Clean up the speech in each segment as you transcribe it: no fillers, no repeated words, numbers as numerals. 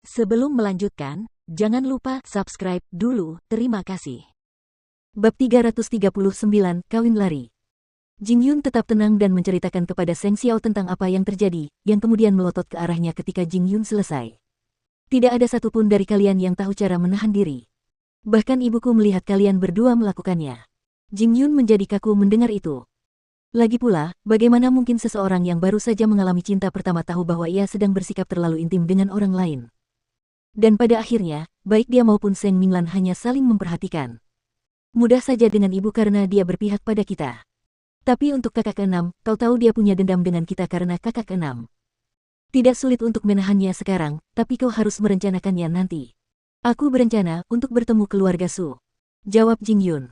Sebelum melanjutkan, jangan lupa subscribe dulu, terima kasih. Bab 339, Kawin Lari. Jing Yun tetap tenang dan menceritakan kepada Seng Xiao tentang apa yang terjadi, yang kemudian melotot ke arahnya ketika Jing Yun selesai. Tidak ada satupun dari kalian yang tahu cara menahan diri. Bahkan ibuku melihat kalian berdua melakukannya. Jing Yun menjadi kaku mendengar itu. Lagi pula, bagaimana mungkin seseorang yang baru saja mengalami cinta pertama tahu bahwa ia sedang bersikap terlalu intim dengan orang lain? Dan pada akhirnya, baik dia maupun Seng Minglan hanya saling memperhatikan. Mudah saja dengan ibu karena dia berpihak pada kita. Tapi untuk kakak keenam, kau tahu dia punya dendam dengan kita karena kakak keenam. Tidak sulit untuk menahannya sekarang, tapi kau harus merencanakannya nanti. Aku berencana untuk bertemu keluarga Su. Jawab Jing Yun.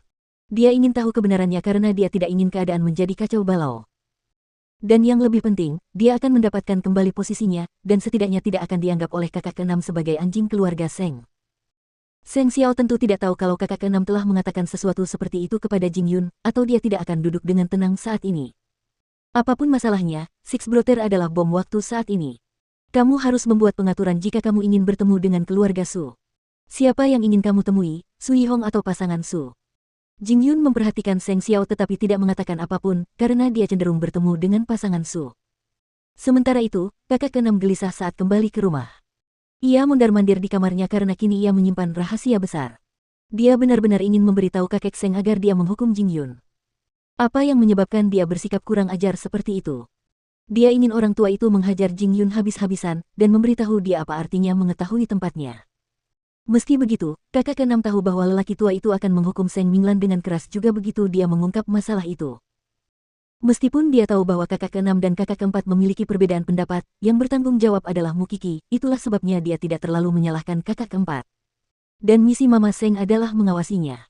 Dia ingin tahu kebenarannya karena dia tidak ingin keadaan menjadi kacau balau. Dan yang lebih penting, dia akan mendapatkan kembali posisinya, dan setidaknya tidak akan dianggap oleh kakak keenam sebagai anjing keluarga Seng. Seng Xiao tentu tidak tahu kalau kakak keenam telah mengatakan sesuatu seperti itu kepada Jing Yun, atau dia tidak akan duduk dengan tenang saat ini. Apapun masalahnya, Six Brother adalah bom waktu saat ini. Kamu harus membuat pengaturan jika kamu ingin bertemu dengan keluarga Su. Siapa yang ingin kamu temui, Su Yihong atau pasangan Su? Jing Yun memperhatikan Seng Xiao tetapi tidak mengatakan apapun, karena dia cenderung bertemu dengan pasangan Su. Sementara itu, kakak keenam gelisah saat kembali ke rumah. Ia mondar-mandir di kamarnya karena kini ia menyimpan rahasia besar. Dia benar-benar ingin memberitahu kakek Seng agar dia menghukum Jing Yun. Apa yang menyebabkan dia bersikap kurang ajar seperti itu? Dia ingin orang tua itu menghajar Jing Yun habis-habisan, dan memberitahu dia apa artinya mengetahui tempatnya. Meski begitu, kakak keenam tahu bahwa lelaki tua itu akan menghukum Seng Minglan dengan keras juga begitu dia mengungkap masalah itu. Meskipun dia tahu bahwa kakak keenam dan kakak keempat memiliki perbedaan pendapat, yang bertanggung jawab adalah Mukiki, itulah sebabnya dia tidak terlalu menyalahkan kakak keempat. Dan misi Mama Seng adalah mengawasinya.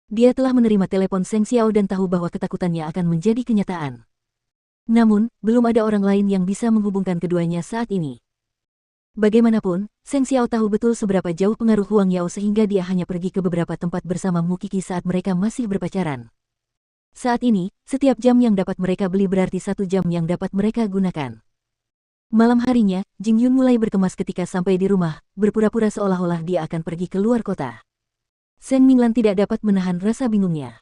Dia telah menerima telepon Seng Xiao dan tahu bahwa ketakutannya akan menjadi kenyataan. Namun, belum ada orang lain yang bisa menghubungkan keduanya saat ini. Bagaimanapun, Seng Xiao tahu betul seberapa jauh pengaruh Huang Yao sehingga dia hanya pergi ke beberapa tempat bersama Mukiki saat mereka masih berpacaran. Saat ini, setiap jam yang dapat mereka beli berarti 1 jam yang dapat mereka gunakan. Malam harinya, Jing Yun mulai berkemas ketika sampai di rumah, berpura-pura seolah-olah dia akan pergi ke luar kota. Seng Minglan tidak dapat menahan rasa bingungnya.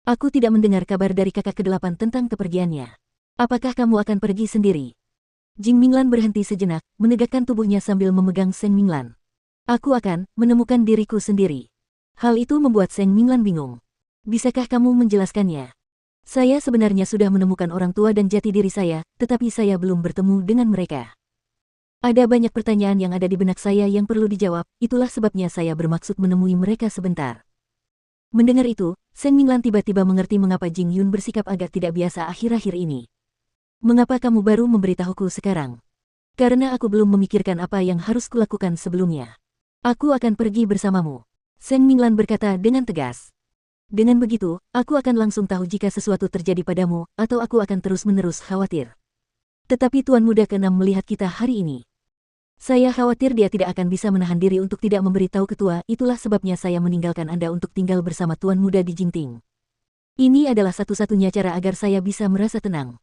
Aku tidak mendengar kabar dari kakak ke-8 tentang kepergiannya. Apakah kamu akan pergi sendiri? Jing Minglan berhenti sejenak, menegakkan tubuhnya sambil memegang Seng Minglan. Aku akan menemukan diriku sendiri. Hal itu membuat Seng Minglan bingung. Bisakah kamu menjelaskannya? Saya sebenarnya sudah menemukan orang tua dan jati diri saya, tetapi saya belum bertemu dengan mereka. Ada banyak pertanyaan yang ada di benak saya yang perlu dijawab, itulah sebabnya saya bermaksud menemui mereka sebentar. Mendengar itu, Seng Minglan tiba-tiba mengerti mengapa Jing Yun bersikap agak tidak biasa akhir-akhir ini. Mengapa kamu baru memberitahuku sekarang? Karena aku belum memikirkan apa yang harus kulakukan sebelumnya. Aku akan pergi bersamamu. Seng Minglan berkata dengan tegas. Dengan begitu, aku akan langsung tahu jika sesuatu terjadi padamu, atau aku akan terus-menerus khawatir. Tetapi Tuan Muda ke-6 melihat kita hari ini. Saya khawatir dia tidak akan bisa menahan diri untuk tidak memberitahu ketua, itulah sebabnya saya meninggalkan Anda untuk tinggal bersama Tuan Muda di Jingting. Ini adalah satu-satunya cara agar saya bisa merasa tenang.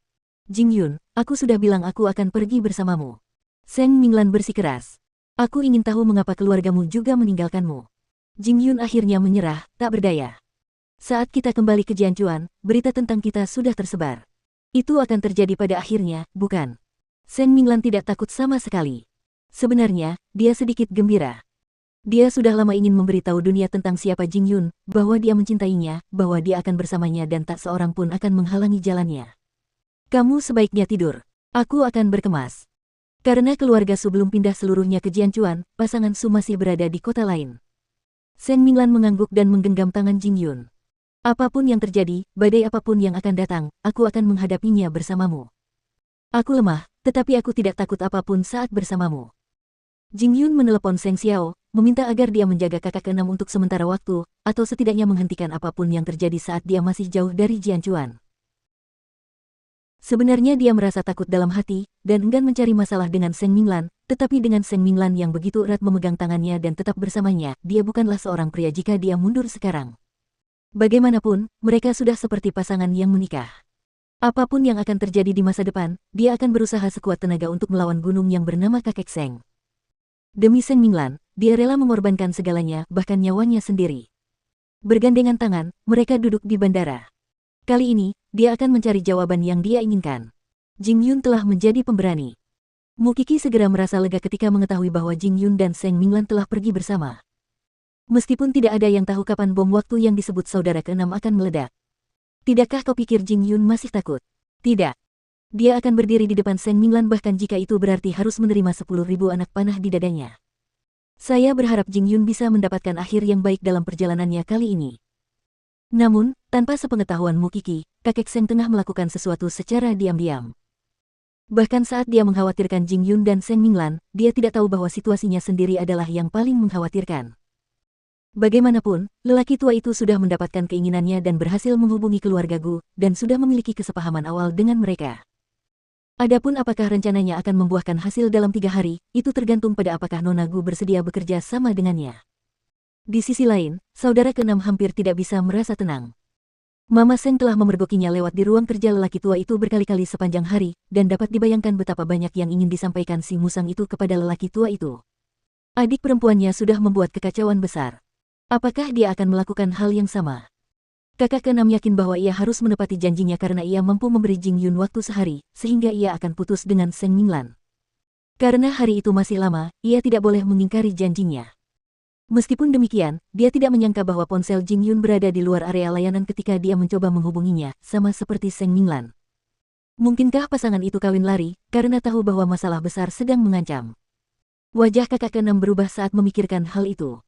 Jing Yun, aku sudah bilang aku akan pergi bersamamu. Seng Minglan bersikeras. Aku ingin tahu mengapa keluargamu juga meninggalkanmu. Jing Yun akhirnya menyerah, tak berdaya. Saat kita kembali ke Jianchuan, berita tentang kita sudah tersebar. Itu akan terjadi pada akhirnya, bukan? Seng Minglan tidak takut sama sekali. Sebenarnya, dia sedikit gembira. Dia sudah lama ingin memberitahu dunia tentang siapa Jing Yun, bahwa dia mencintainya, bahwa dia akan bersamanya dan tak seorang pun akan menghalangi jalannya. Kamu sebaiknya tidur. Aku akan berkemas. Karena keluarga Su belum pindah seluruhnya ke Jianchuan, pasangan Su masih berada di kota lain. Seng Minglan mengangguk dan menggenggam tangan Jing Yun. Apapun yang terjadi, badai apapun yang akan datang, aku akan menghadapinya bersamamu. Aku lemah, tetapi aku tidak takut apapun saat bersamamu. Jing Yun menelepon Seng Xiao, meminta agar dia menjaga kakak keenam untuk sementara waktu, atau setidaknya menghentikan apapun yang terjadi saat dia masih jauh dari Jianchuan. Sebenarnya dia merasa takut dalam hati, dan enggan mencari masalah dengan Seng Minglan, tetapi dengan Seng Minglan yang begitu erat memegang tangannya dan tetap bersamanya, dia bukanlah seorang pria jika dia mundur sekarang. Bagaimanapun, mereka sudah seperti pasangan yang menikah. Apapun yang akan terjadi di masa depan, dia akan berusaha sekuat tenaga untuk melawan gunung yang bernama Kakek Seng. Demi Seng Minglan, dia rela mengorbankan segalanya, bahkan nyawanya sendiri. Bergandengan tangan, mereka duduk di bandara. Kali ini, dia akan mencari jawaban yang dia inginkan. Jing Yun telah menjadi pemberani. Mu Qi segera merasa lega ketika mengetahui bahwa Jing Yun dan Seng Minglan telah pergi bersama. Meskipun tidak ada yang tahu kapan bom waktu yang disebut saudara keenam akan meledak. Tidakkah kau pikir Jing Yun masih takut? Tidak. Dia akan berdiri di depan Seng Minglan bahkan jika itu berarti harus menerima 10.000 anak panah di dadanya. Saya berharap Jing Yun bisa mendapatkan akhir yang baik dalam perjalanannya kali ini. Namun, tanpa sepengetahuan Mu Qi, kakek Seng tengah melakukan sesuatu secara diam-diam. Bahkan saat dia mengkhawatirkan Jing Yun dan Seng Minglan, dia tidak tahu bahwa situasinya sendiri adalah yang paling mengkhawatirkan. Bagaimanapun, lelaki tua itu sudah mendapatkan keinginannya dan berhasil menghubungi keluarga Gu, dan sudah memiliki kesepahaman awal dengan mereka. Adapun apakah rencananya akan membuahkan hasil dalam 3 hari, itu tergantung pada apakah Nona Gu bersedia bekerja sama dengannya. Di sisi lain, saudara keenam hampir tidak bisa merasa tenang. Mama Seng telah memergokinya lewat di ruang kerja lelaki tua itu berkali-kali sepanjang hari, dan dapat dibayangkan betapa banyak yang ingin disampaikan si musang itu kepada lelaki tua itu. Adik perempuannya sudah membuat kekacauan besar. Apakah dia akan melakukan hal yang sama? Kakak keenam yakin bahwa ia harus menepati janjinya karena ia mampu memberi Jing Yun waktu sehari, sehingga ia akan putus dengan Seng Minglan. Karena hari itu masih lama, ia tidak boleh mengingkari janjinya. Meskipun demikian, dia tidak menyangka bahwa ponsel Jing Yun berada di luar area layanan ketika dia mencoba menghubunginya, sama seperti Seng Minglan. Mungkinkah pasangan itu kawin lari, karena tahu bahwa masalah besar sedang mengancam? Wajah kakak keenam berubah saat memikirkan hal itu.